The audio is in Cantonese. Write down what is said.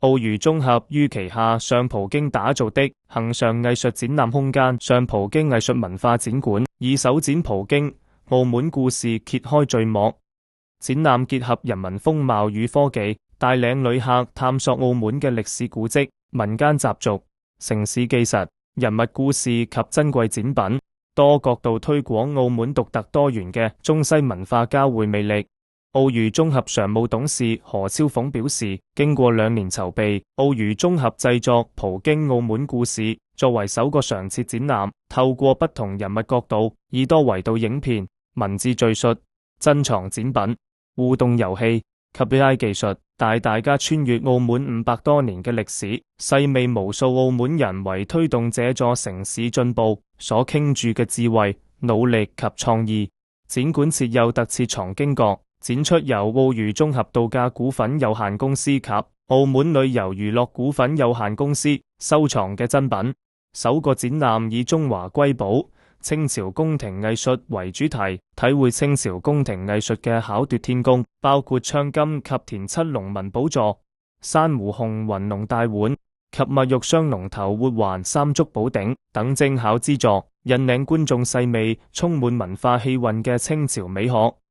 澳娛綜合於旗下上葡京打造的恆常藝術展覽空間上葡京藝術文化展館，以首展葡京澳門故事揭開序幕。展覽結合人文風貌與科技，帶領旅客探索澳門嘅歷史古蹟、民間習俗、城市紀實、人物故事及珍貴展品，多角度推廣澳門獨特多元嘅中西文化交匯魅力。澳娛綜合常務董事何超鳳表示，經過2年籌備，澳娛綜合製作葡京澳門故事作為首個常設展覽，透過不同人物角度，以多維度影片、文字敘述、珍藏展品、互動遊戲及 AI 技術，帶大家穿越澳門500多年嘅歷史，細味無數澳門人為推動這座城市進步所傾注嘅智慧、努力及創意。展館設有特設藏經閣，展出由澳娛綜合度假股份有限公司及澳門旅遊娛樂股份有限公司收藏嘅珍品。首個展覽以中華瑰寶、清朝宮廷藝術為主題，體會清朝宮廷藝術嘅巧奪天工，包括鑲金及填漆龍紋寶座、珊瑚紅雲龍大碗及墨玉雙龍頭活環三足寶頂等精巧之作，引領觀眾細味充滿文化氣韻嘅清朝美學。